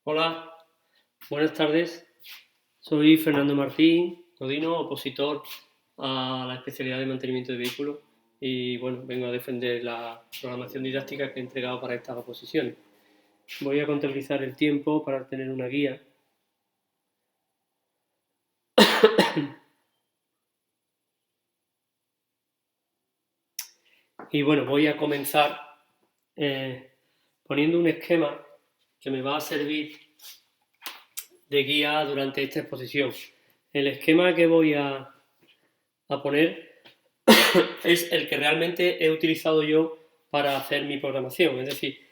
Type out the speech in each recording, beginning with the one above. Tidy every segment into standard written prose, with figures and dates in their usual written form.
Hola, buenas tardes. Soy Fernando Martín Codino, opositor a la especialidad de mantenimiento de vehículos y bueno, vengo a defender la programación didáctica que he entregado para estas oposiciones. Voy a contabilizar el tiempo para tener una guía. Y bueno, voy a comenzar poniendo un esquema que me va a servir de guía durante esta exposición. El esquema que voy a poner es el que realmente he utilizado yo para hacer mi programación. Es decir,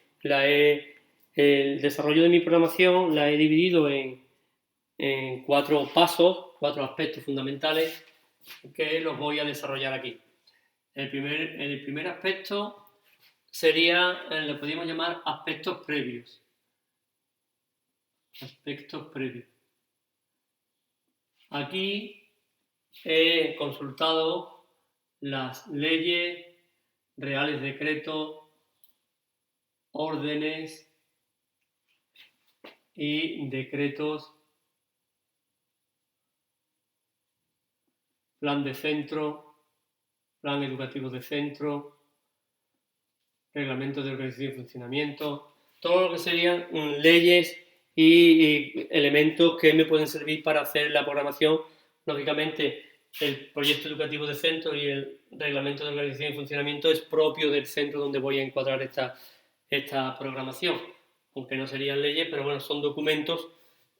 el desarrollo de mi programación la he dividido en 4 pasos, 4 aspectos fundamentales que los voy a desarrollar aquí. El primer aspecto sería, lo podríamos llamar aspectos previos. Aspectos previos. Aquí he consultado las leyes, reales decretos, órdenes y decretos, plan de centro, plan educativo de centro, reglamento de organización y funcionamiento, todo lo que serían leyes y elementos que me pueden servir para hacer la programación. Lógicamente, el proyecto educativo de centro y el reglamento de organización y funcionamiento es propio del centro donde voy a encuadrar esta programación, aunque no serían leyes, pero bueno, son documentos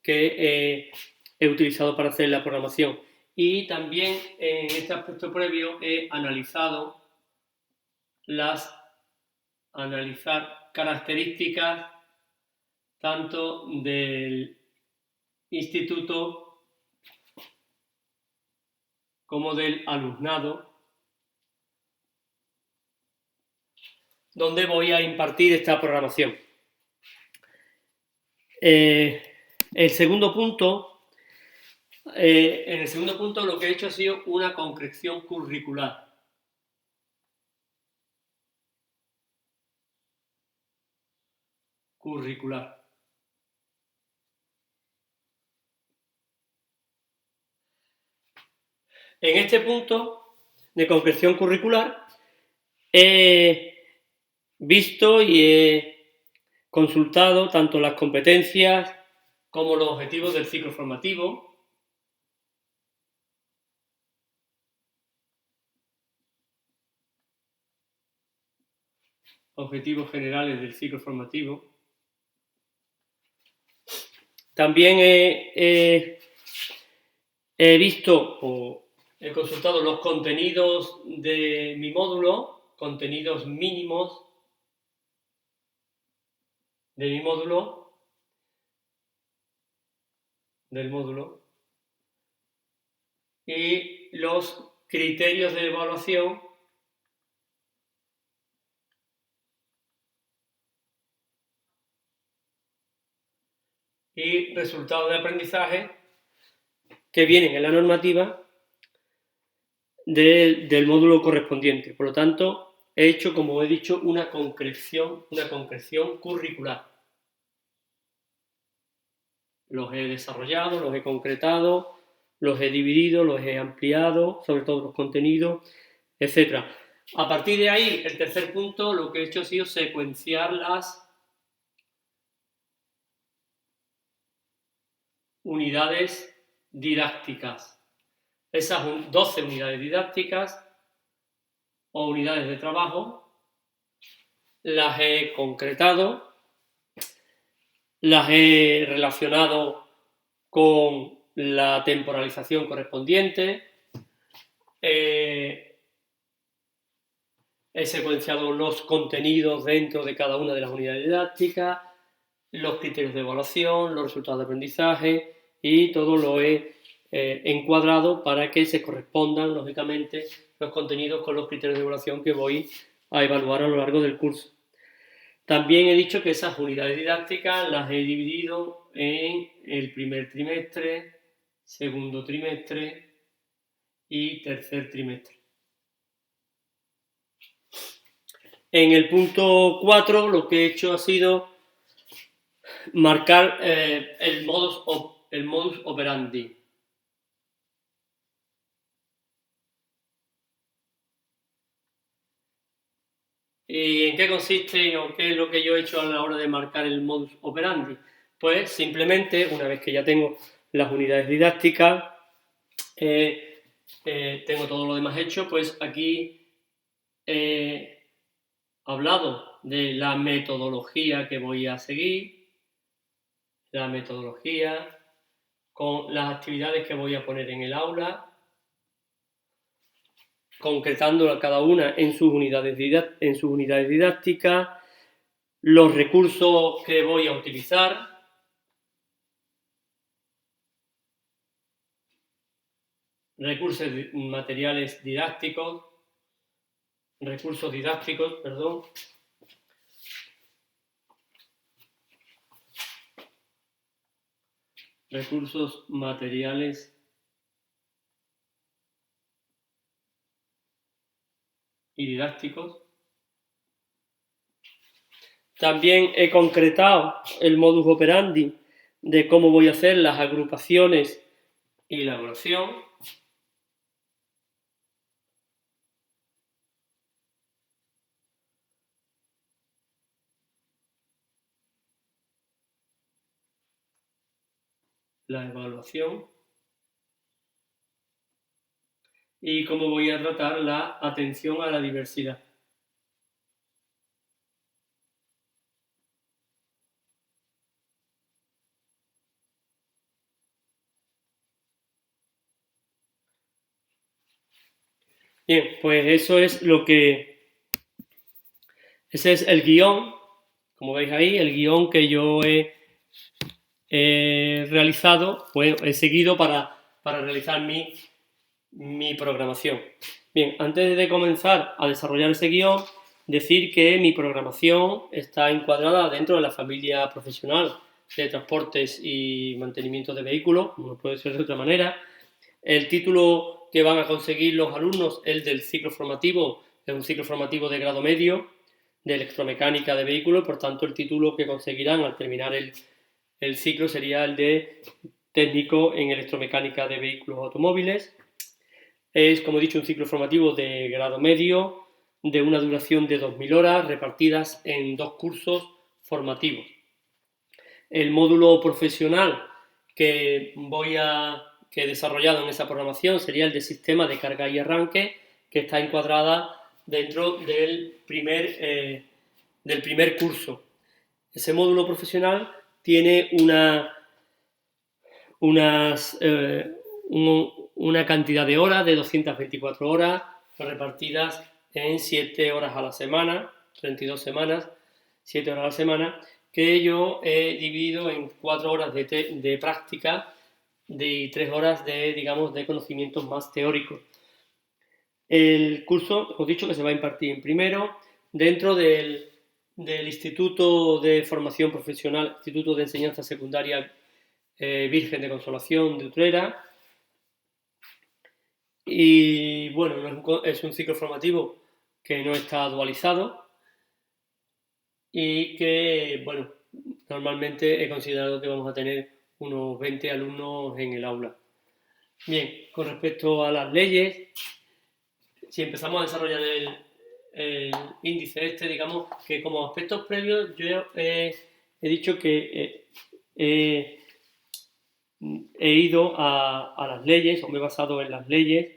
que he utilizado para hacer la programación. Y también en este aspecto previo he analizar características tanto del instituto como del alumnado, donde voy a impartir esta programación. En el segundo punto lo que he hecho ha sido una concreción curricular. En este punto de concreción curricular he visto y he consultado tanto las competencias como los objetivos del ciclo formativo, objetivos generales del ciclo formativo. También he visto o he consultado los contenidos de mi módulo, contenidos mínimos de mi módulo, y los criterios de evaluación y resultados de aprendizaje que vienen en la normativa del módulo correspondiente. Por lo tanto, he hecho, como he dicho, una concreción curricular. Los he desarrollado, los he concretado, los he dividido, los he ampliado, sobre todo los contenidos, etc. A partir de ahí, el tercer punto, lo que he hecho ha sido secuenciar las unidades didácticas. Esas 12 unidades didácticas o unidades de trabajo las he concretado, las he relacionado con la temporalización correspondiente, he secuenciado los contenidos dentro de cada una de las unidades didácticas, los criterios de evaluación, los resultados de aprendizaje y todo lo he encuadrado para que se correspondan, lógicamente, los contenidos con los criterios de evaluación que voy a evaluar a lo largo del curso. También he dicho que esas unidades didácticas las he dividido en el primer trimestre, segundo trimestre y tercer trimestre. En el punto 4 lo que he hecho ha sido marcar el modus operandi. ¿Y en qué consiste o qué es lo que yo he hecho a la hora de marcar el modus operandi? Pues simplemente, una vez que ya tengo las unidades didácticas, tengo todo lo demás hecho, pues aquí he hablado de la metodología que voy a seguir, la metodología con las actividades que voy a poner en el aula, concretando cada una en sus unidades didácticas, los recursos que voy a utilizar, recursos didácticos, recursos materiales y didácticos. También he concretado el modus operandi de cómo voy a hacer las agrupaciones y la evaluación. La evaluación. Y cómo voy a tratar la atención a la diversidad. Bien, pues eso es ese es el guión, como veis ahí, el guión que yo he realizado, pues he seguido para realizar mi programación. Bien, antes de comenzar a desarrollar ese guión, decir que mi programación está encuadrada dentro de la familia profesional de transportes y mantenimiento de vehículos, como no puede ser de otra manera. El título que van a conseguir los alumnos es del ciclo formativo, es un ciclo formativo de grado medio de electromecánica de vehículos, por tanto el título que conseguirán al terminar el ciclo sería el de técnico en electromecánica de vehículos automóviles. Es, como he dicho, un ciclo formativo de grado medio de una duración de 2000 horas repartidas en 2 cursos formativos. El módulo profesional que he desarrollado en esa programación sería el de sistema de carga y arranque, que está encuadrada dentro del primer curso. Ese módulo profesional tiene una cantidad de horas de 224 horas repartidas en 7 horas a la semana, 32 semanas, 7 horas a la semana, que yo he dividido en 4 horas de práctica y 3 horas de conocimientos más teóricos. El curso, os he dicho que se va a impartir en primero dentro del Instituto de Formación Profesional, Instituto de Enseñanza Secundaria Virgen de Consolación de Utrera. Y bueno, es un ciclo formativo que no está dualizado y que, bueno, normalmente he considerado que vamos a tener unos 20 alumnos en el aula. Bien, con respecto a las leyes, si empezamos a desarrollar el índice digamos que como aspectos previos yo he dicho que he ido a las leyes, o me he basado en las leyes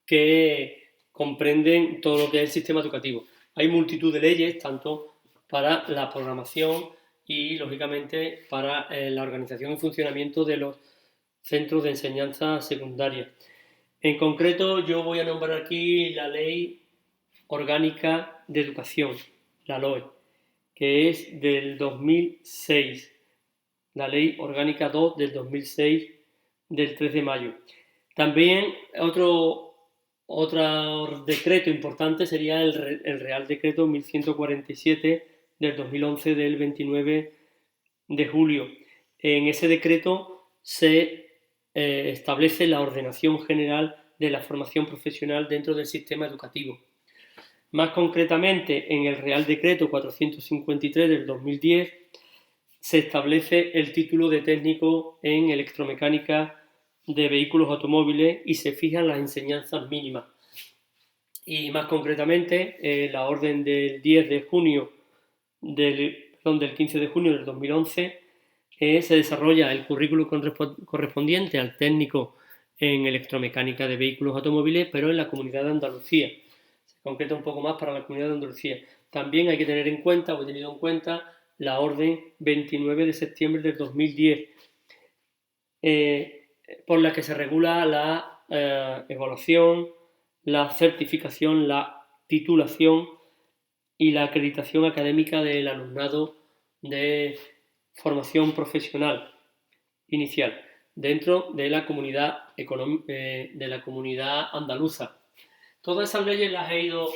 que comprenden todo lo que es el sistema educativo. Hay multitud de leyes, tanto para la programación y, lógicamente, para la organización y funcionamiento de los centros de enseñanza secundaria. En concreto, yo voy a nombrar aquí la Ley Orgánica de Educación, la LOE, que es del 2006, la Ley Orgánica 2 del 2006, del 3 de mayo. También otro decreto importante sería el Real Decreto 1147 del 2011 del 29 de julio. En ese decreto se establece la ordenación general de la formación profesional dentro del sistema educativo. Más concretamente, en el Real Decreto 453 del 2010 se establece el título de técnico en electromecánica de vehículos automóviles y se fijan las enseñanzas mínimas. Y más concretamente, la orden del 10 de junio del 15 de junio del 2011 se desarrolla el currículo correspondiente al técnico en electromecánica de vehículos automóviles, pero en la Comunidad de Andalucía. Se concreta un poco más para la Comunidad de Andalucía. También hay que tener en cuenta, o he tenido en cuenta, la orden 29 de septiembre del 2010, por la que se regula la evaluación, la certificación, la titulación y la acreditación académica del alumnado de formación profesional inicial dentro de la comunidad andaluza. Todas esas leyes las he ido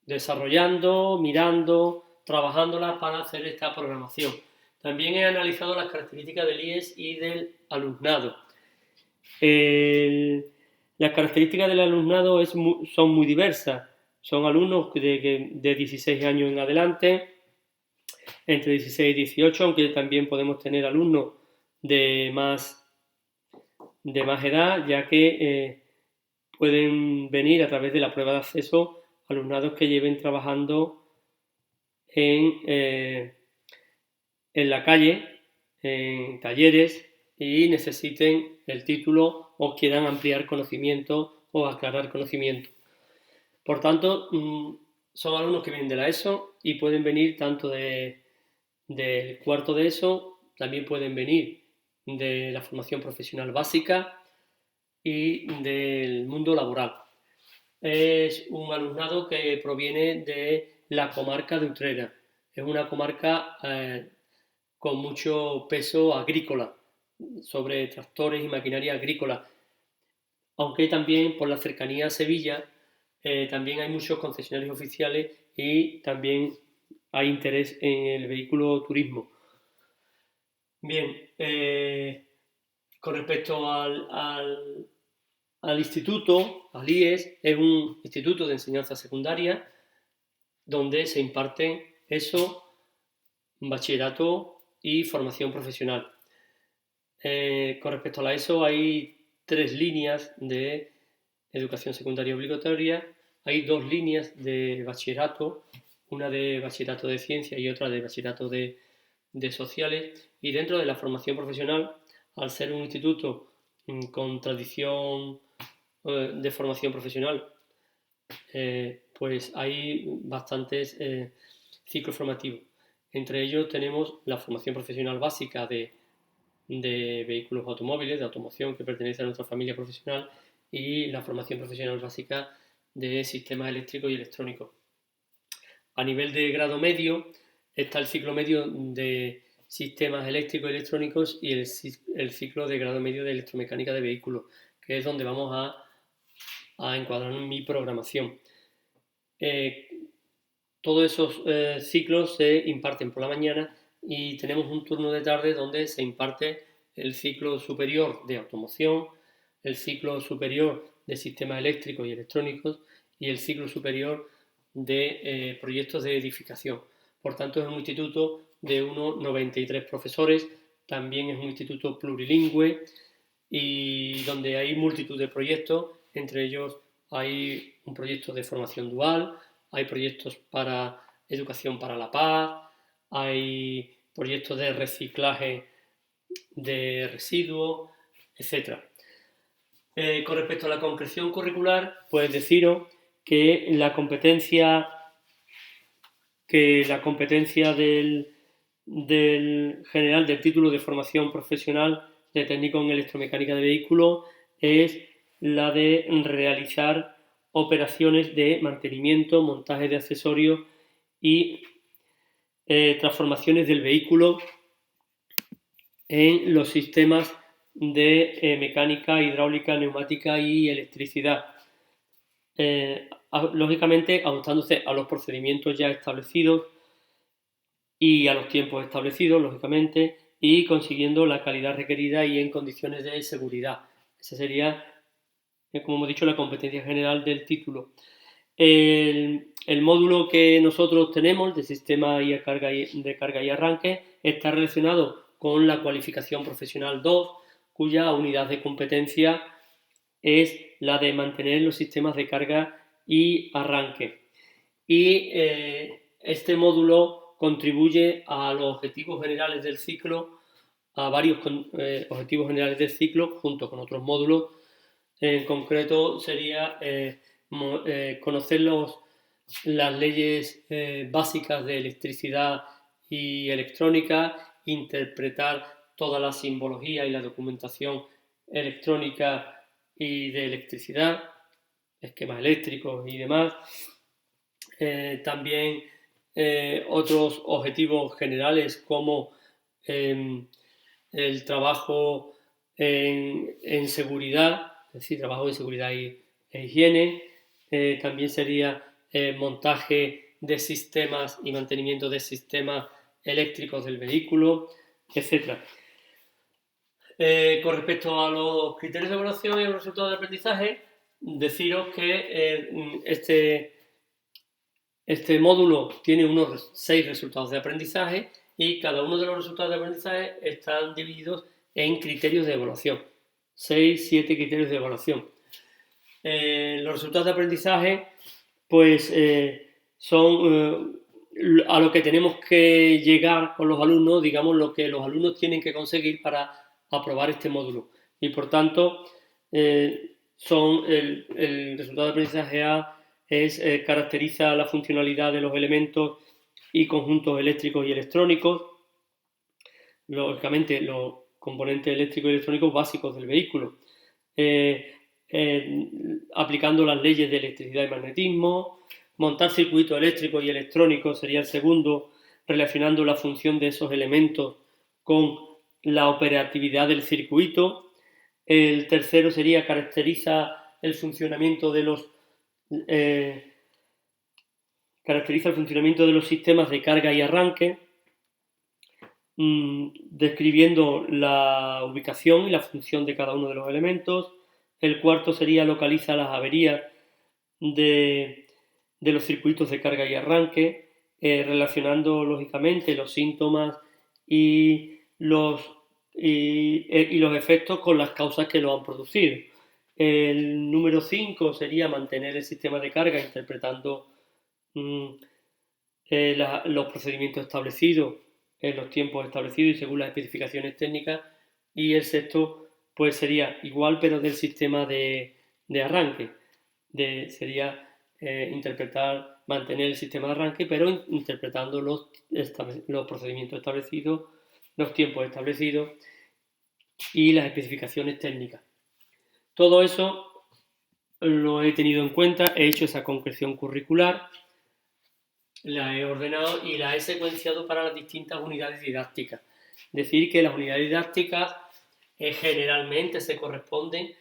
desarrollando, mirando, trabajándolas para hacer esta programación. También he analizado las características del IES y del alumnado. Las características del alumnado son muy diversas. Son alumnos de 16 años en adelante, entre 16 y 18, aunque también podemos tener alumnos de más edad, ya que pueden venir a través de la prueba de acceso alumnados que lleven trabajando en la calle, en talleres, y necesiten el título o quieran ampliar conocimiento o aclarar conocimiento. Por tanto, son alumnos que vienen de la ESO y pueden venir tanto del cuarto de ESO, también pueden venir de la formación profesional básica y del mundo laboral. Es un alumnado que proviene de la comarca de Utrera. Es una comarca con mucho peso agrícola, sobre tractores y maquinaria agrícola, aunque también por la cercanía a Sevilla también hay muchos concesionarios oficiales y también hay interés en el vehículo turismo. Bien, con respecto al instituto, al IES, es un instituto de enseñanza secundaria donde se imparten ESO, bachillerato y formación profesional. Con respecto a la ESO hay 3 líneas de educación secundaria obligatoria, hay 2 líneas de bachillerato, una de bachillerato de ciencia y otra de bachillerato de sociales, y dentro de la formación profesional, al ser un instituto con tradición de formación profesional, pues hay bastantes ciclos formativos. Entre ellos tenemos la formación profesional básica de vehículos automóviles, de automoción, que pertenece a nuestra familia profesional, y la formación profesional básica de sistemas eléctricos y electrónicos. A nivel de grado medio está el ciclo medio de sistemas eléctricos y electrónicos y el ciclo de grado medio de electromecánica de vehículos, que es donde vamos a encuadrar mi programación. Todos esos ciclos se imparten por la mañana y tenemos un turno de tarde donde se imparte el ciclo superior de automoción, el ciclo superior de sistemas eléctricos y electrónicos y el ciclo superior de proyectos de edificación. Por tanto, es un instituto de unos 93 profesores, también es un instituto plurilingüe y donde hay multitud de proyectos, entre ellos hay un proyecto de formación dual, hay proyectos para educación para la paz, hay proyectos de reciclaje de residuos, etc. Con respecto a la concreción curricular, pues deciros que la competencia del general del título de formación profesional de técnico en electromecánica de vehículos es la de realizar operaciones de mantenimiento, montaje de accesorios y transformaciones del vehículo en los sistemas de mecánica, hidráulica, neumática y electricidad. Lógicamente, ajustándose a los procedimientos ya establecidos y a los tiempos establecidos, lógicamente, y consiguiendo la calidad requerida y en condiciones de seguridad. Esa sería, como hemos dicho, la competencia general del título. el módulo que nosotros tenemos de sistema de carga y arranque está relacionado con la cualificación profesional 2, cuya unidad de competencia es la de mantener los sistemas de carga y arranque. Y este módulo contribuye a los objetivos generales del ciclo, a varios objetivos generales del ciclo, junto con otros módulos. En concreto sería conocer las leyes básicas de electricidad y electrónica, interpretar toda la simbología y la documentación electrónica y de electricidad, esquemas eléctricos y demás. También otros objetivos generales como el trabajo en seguridad, es decir, trabajo de seguridad e higiene. También sería montaje de sistemas y mantenimiento de sistemas eléctricos del vehículo, etc. Con respecto a los criterios de evaluación y los resultados de aprendizaje, deciros que este módulo tiene unos 6 resultados de aprendizaje y cada uno de los resultados de aprendizaje están divididos en criterios de evaluación. 6, 7 criterios de evaluación. Los resultados de aprendizaje pues son a lo que tenemos que llegar con los alumnos, digamos, lo que los alumnos tienen que conseguir para aprobar este módulo. Y por tanto, son el resultado de aprendizaje A caracteriza la funcionalidad de los elementos y conjuntos eléctricos y electrónicos, lógicamente los componentes eléctricos y electrónicos básicos del vehículo, aplicando las leyes de electricidad y magnetismo. Montar circuitos eléctricos y electrónicos sería el segundo, relacionando la función de esos elementos con la operatividad del circuito. El tercero sería caracteriza el funcionamiento de los sistemas de carga y arranque, describiendo la ubicación y la función de cada uno de los elementos. El cuarto sería localiza las averías de los circuitos de carga y arranque, relacionando lógicamente los síntomas y los efectos con las causas que lo han producido. El número 5 sería mantener el sistema de carga interpretando los procedimientos establecidos en los tiempos establecidos y según las especificaciones técnicas. Y el sexto pues sería igual pero del sistema de arranque. Sería mantener el sistema de arranque pero interpretando los procedimientos establecidos, los tiempos establecidos y las especificaciones técnicas. Todo eso lo he tenido en cuenta, he hecho esa concreción curricular, la he ordenado y la he secuenciado para las distintas unidades didácticas. Decir que las unidades didácticas generalmente se corresponden,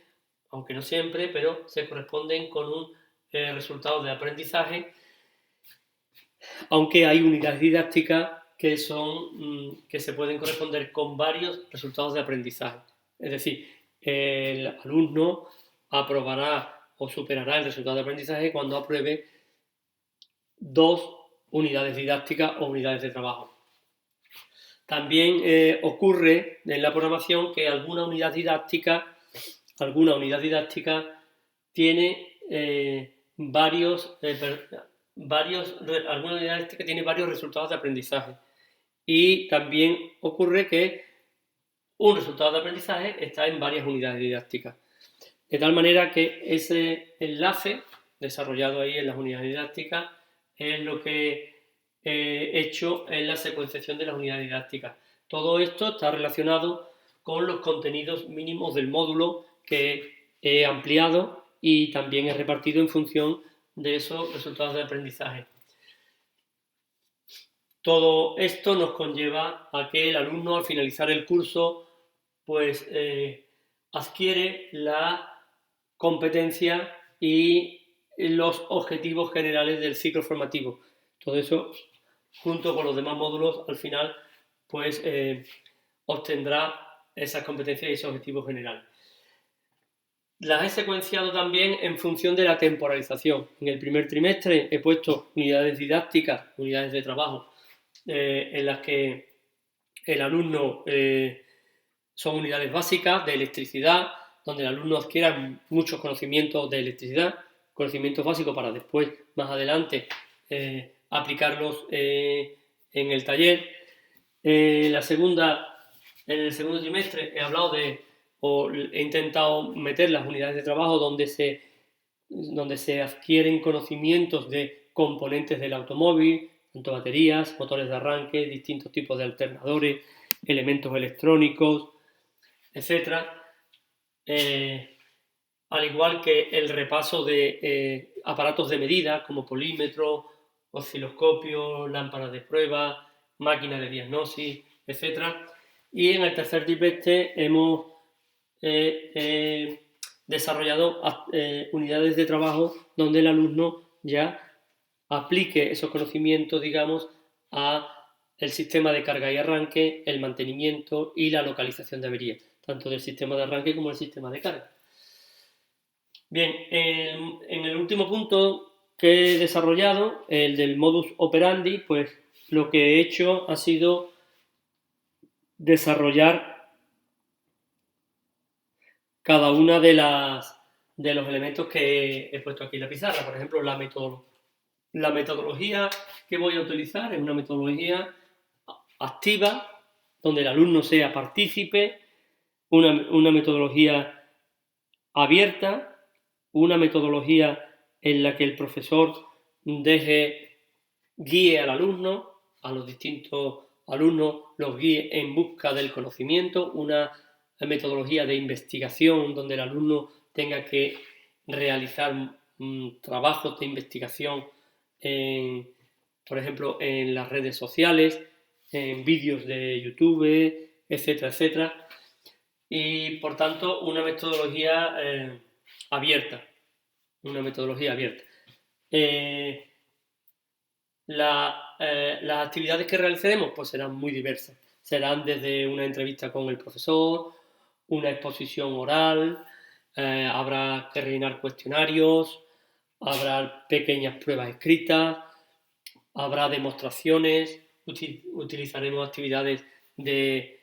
aunque no siempre, pero se corresponden con un resultado de aprendizaje, aunque hay unidades didácticas que se pueden corresponder con varios resultados de aprendizaje. Es decir, el alumno aprobará o superará el resultado de aprendizaje cuando apruebe 2 unidades didácticas o unidades de trabajo. También ocurre en la programación que alguna unidad didáctica tiene varios resultados de aprendizaje. Y también ocurre que un resultado de aprendizaje está en varias unidades didácticas. De tal manera que ese enlace desarrollado ahí en las unidades didácticas es lo que he hecho en la secuenciación de las unidades didácticas. Todo esto está relacionado con los contenidos mínimos del módulo que he ampliado y también he repartido en función de esos resultados de aprendizaje. Todo esto nos conlleva a que el alumno al finalizar el curso pues adquiere la competencia y los objetivos generales del ciclo formativo. Todo eso, junto con los demás módulos, al final, pues obtendrá esas competencias y esos objetivos generales. Las he secuenciado también en función de la temporalización. En el primer trimestre he puesto unidades didácticas, unidades de trabajo, en las que el alumno son unidades básicas de electricidad, donde el alumno adquiera muchos conocimientos de electricidad, conocimientos básicos para después, más adelante, aplicarlos en el taller. En el segundo trimestre he hablado o he intentado meter las unidades de trabajo donde se adquieren conocimientos de componentes del automóvil, tanto baterías, motores de arranque, distintos tipos de alternadores, elementos electrónicos, etc. Al igual que el repaso de aparatos de medida como polímetro, osciloscopio, lámparas de prueba, máquinas de diagnosis, etc. Y en el tercer trimestre hemos desarrollado unidades de trabajo donde el alumno ya aplique esos conocimientos, digamos, a el sistema de carga y arranque, el mantenimiento y la localización de averías, tanto del sistema de arranque como del sistema de carga. Bien, en el último punto que he desarrollado, el del modus operandi, pues lo que he hecho ha sido desarrollar cada una de los elementos que he puesto aquí en la pizarra. Por ejemplo, la metodología que voy a utilizar es una metodología activa, donde el alumno sea partícipe, una metodología abierta, una metodología en la que el profesor guíe al alumno, a los distintos alumnos los guíe en busca del conocimiento, una metodología de investigación donde el alumno tenga que realizar trabajos de investigación, por ejemplo, en las redes sociales, en vídeos de YouTube, etcétera, etcétera. Y por tanto, una metodología abierta. Una metodología abierta. Las actividades que realizaremos pues serán muy diversas. Serán desde una entrevista con el profesor, una exposición oral, habrá que rellenar cuestionarios, habrá pequeñas pruebas escritas, habrá demostraciones, utilizaremos actividades de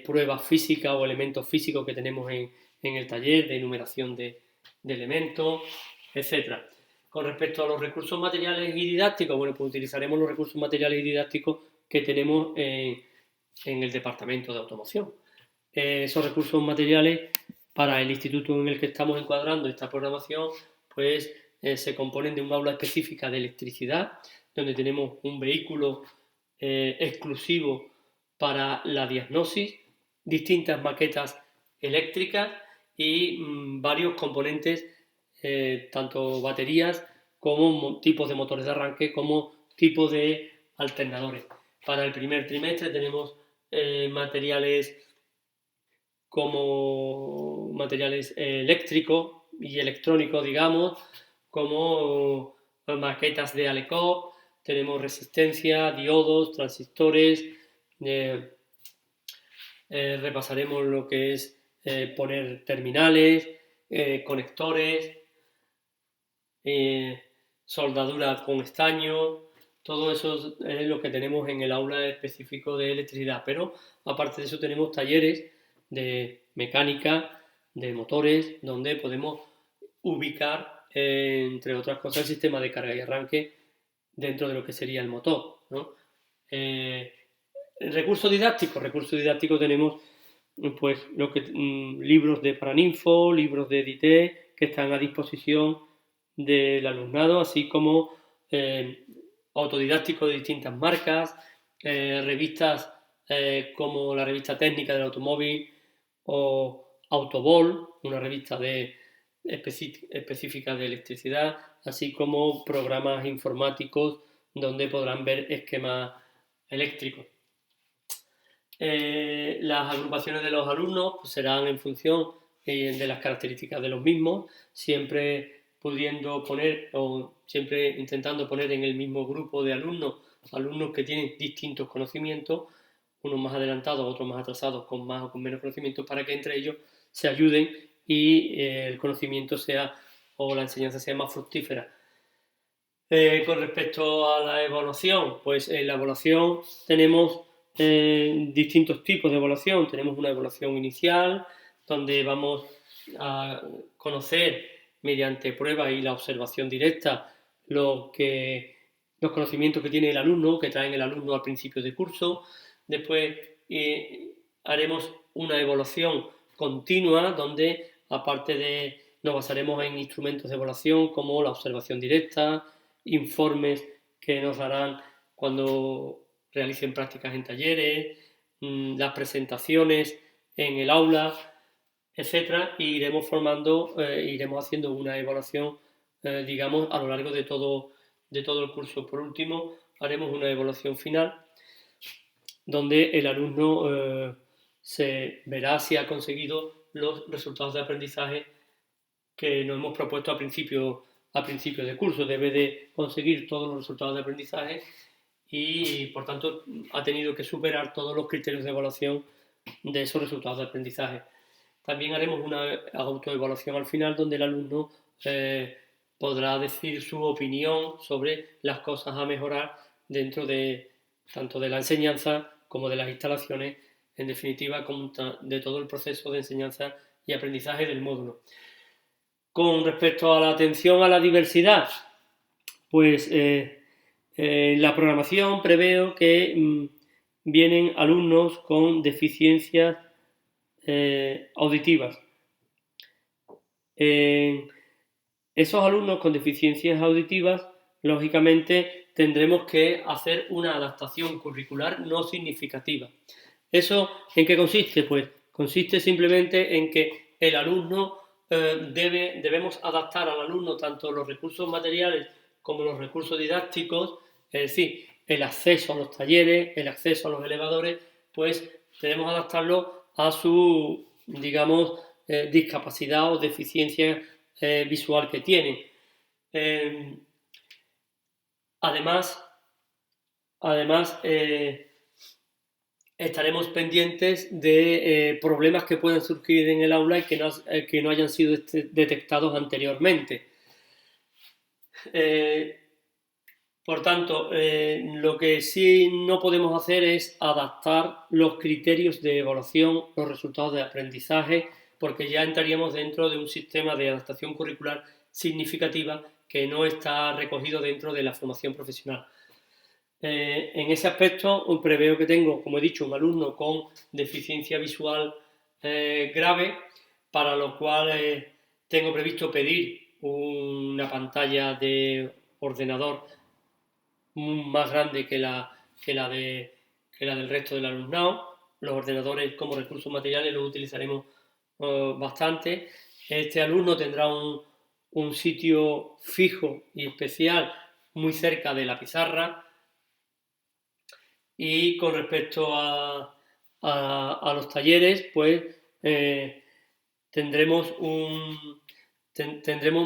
pruebas físicas o elementos físicos que tenemos en el taller, de enumeración de elementos, etc. Con respecto a los recursos materiales y didácticos, bueno, pues utilizaremos los recursos materiales y didácticos que tenemos en el departamento de automoción. Esos recursos materiales para el instituto en el que estamos encuadrando esta programación, pues se componen de un aula específica de electricidad, donde tenemos un vehículo exclusivo para la diagnosis, distintas maquetas eléctricas y varios componentes, tanto baterías como tipos de motores de arranque, como tipos de alternadores. Para el primer trimestre tenemos materiales como materiales eléctricos y electrónicos, digamos, como maquetas de Alec-O, tenemos resistencia, diodos, transistores, repasaremos lo que es poner terminales, conectores, soldadura con estaño, todo eso es lo que tenemos en el aula específico de electricidad, pero aparte de eso tenemos talleres de mecánica, de motores, donde podemos ubicar, entre otras cosas, el sistema de carga y arranque dentro de lo que sería el motor, ¿no? Recursos didácticos tenemos pues libros de Paraninfo, libros de Edité que están a disposición del alumnado, así como autodidácticos de distintas marcas, revistas como la revista técnica del automóvil o Autobol, una revista específica de electricidad, así como programas informáticos donde podrán ver esquemas eléctricos. Las agrupaciones de los alumnos pues, serán en función de las características de los mismos, siempre pudiendo poner o siempre intentando poner en el mismo grupo de alumnos que tienen distintos conocimientos, unos más adelantados, otros más atrasados, con más o con menos conocimientos, para que entre ellos se ayuden y el conocimiento sea o la enseñanza sea más fructífera. Con respecto a la evaluación, pues en la evaluación tenemos distintos tipos de evaluación. Tenemos una evaluación inicial, donde vamos a conocer mediante pruebas y la observación directa los conocimientos que tiene el alumno, que traen el alumno al principio de curso. Después haremos una evaluación continua, donde aparte nos basaremos en instrumentos de evaluación como la observación directa, informes que nos darán cuando realicen prácticas en talleres, las presentaciones en el aula, etcétera, y iremos haciendo una evaluación, digamos, a lo largo de todo el curso. Por último, haremos una evaluación final donde el alumno se verá si ha conseguido los resultados de aprendizaje que nos hemos propuesto a principio de curso. Debe de conseguir todos los resultados de aprendizaje y, por tanto, ha tenido que superar todos los criterios de evaluación de esos resultados de aprendizaje. También haremos una autoevaluación al final, donde el alumno podrá decir su opinión sobre las cosas a mejorar dentro de tanto de la enseñanza como de las instalaciones, en definitiva, de todo el proceso de enseñanza y aprendizaje del módulo. Con respecto a la atención a la diversidad, pues la programación preveo que vienen alumnos con deficiencias auditivas. Esos alumnos con deficiencias auditivas, lógicamente, tendremos que hacer una adaptación curricular no significativa. ¿Eso en qué consiste? Pues consiste simplemente en que el alumno debemos adaptar al alumno tanto los recursos materiales como los recursos didácticos, es decir, el acceso a los talleres, el acceso a los elevadores, pues debemos adaptarlo a su, digamos, discapacidad o deficiencia visual que tienen. Además, estaremos pendientes de problemas que puedan surgir en el aula y que no hayan sido detectados anteriormente. Por tanto, lo que sí no podemos hacer es adaptar los criterios de evaluación, los resultados de aprendizaje, porque ya entraríamos dentro de un sistema de adaptación curricular significativa que no está recogido dentro de la formación profesional. En ese aspecto preveo que tengo, como he dicho, un alumno con deficiencia visual grave, para lo cual tengo previsto pedir una pantalla de ordenador más grande que la del resto del alumnado. Los ordenadores como recursos materiales los utilizaremos bastante. Este alumno tendrá un sitio fijo y especial muy cerca de la pizarra. Y con respecto a los talleres, pues tendremos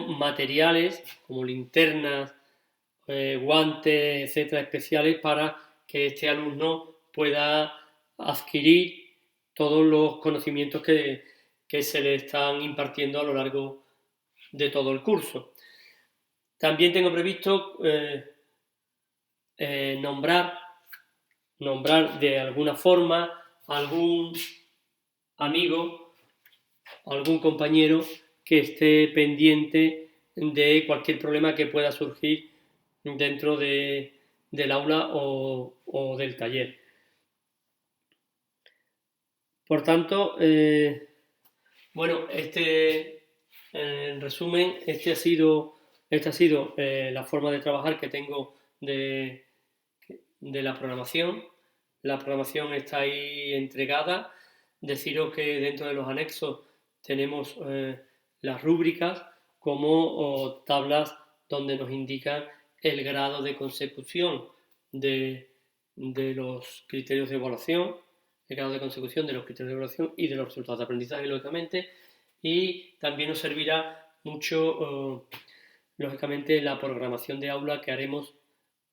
materiales como linternas, guantes, etcétera, especiales para que este alumno pueda adquirir todos los conocimientos que se le están impartiendo a lo largo de todo el curso. También tengo previsto nombrar de alguna forma a algún amigo, a algún compañero que esté pendiente de cualquier problema que pueda surgir dentro del aula o del taller. Por tanto, bueno, en resumen, esta ha sido la forma de trabajar que tengo de la programación. La programación está ahí entregada. Deciros que dentro de los anexos tenemos las rúbricas como tablas donde nos indican el grado de consecución de los criterios de evaluación, el grado de consecución de los criterios de evaluación y de los resultados de aprendizaje, lógicamente, y también nos servirá mucho, lógicamente, la programación de aula que haremos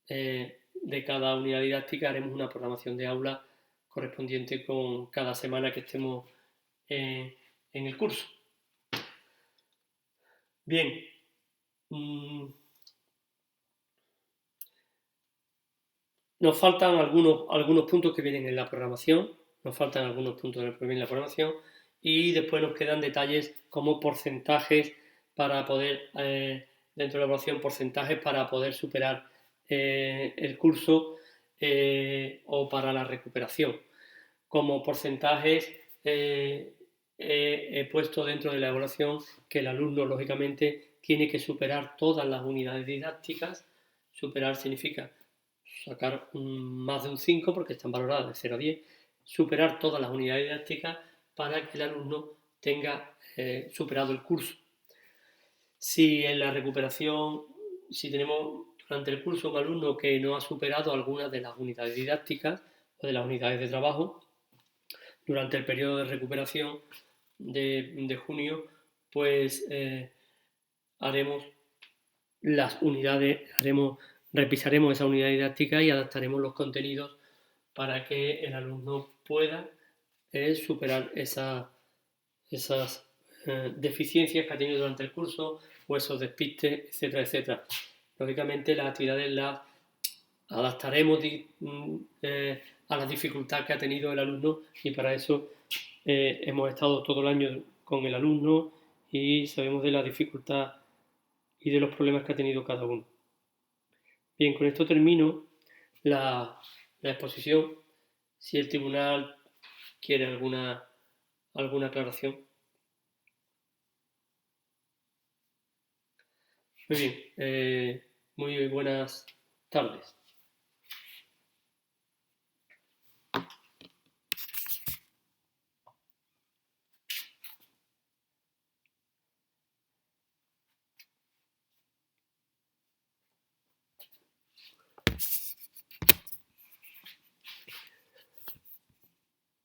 de cada unidad didáctica. Haremos una programación de aula correspondiente con cada semana que estemos en el curso. Bien. Nos faltan algunos puntos que vienen en la programación, y después nos quedan detalles como porcentajes para poder, dentro de la evaluación, porcentajes para poder superar el curso o para la recuperación. Como porcentajes he puesto dentro de la evaluación que el alumno, lógicamente, tiene que superar todas las unidades didácticas. Superar significa sacar más de un 5 porque están valoradas de 0 a 10, superar todas las unidades didácticas para que el alumno tenga superado el curso. Si en la recuperación, si tenemos durante el curso un alumno que no ha superado algunas de las unidades didácticas o de las unidades de trabajo, durante el periodo de recuperación de junio, pues haremos las unidades, revisaremos esa unidad didáctica y adaptaremos los contenidos para que el alumno pueda superar esas deficiencias que ha tenido durante el curso o esos despistes, etcétera, etcétera. Lógicamente las actividades las adaptaremos a la dificultad que ha tenido el alumno y para eso hemos estado todo el año con el alumno y sabemos de la dificultad y de los problemas que ha tenido cada uno. Bien, con esto termino la exposición. Si el tribunal quiere alguna aclaración. Muy bien, muy buenas tardes.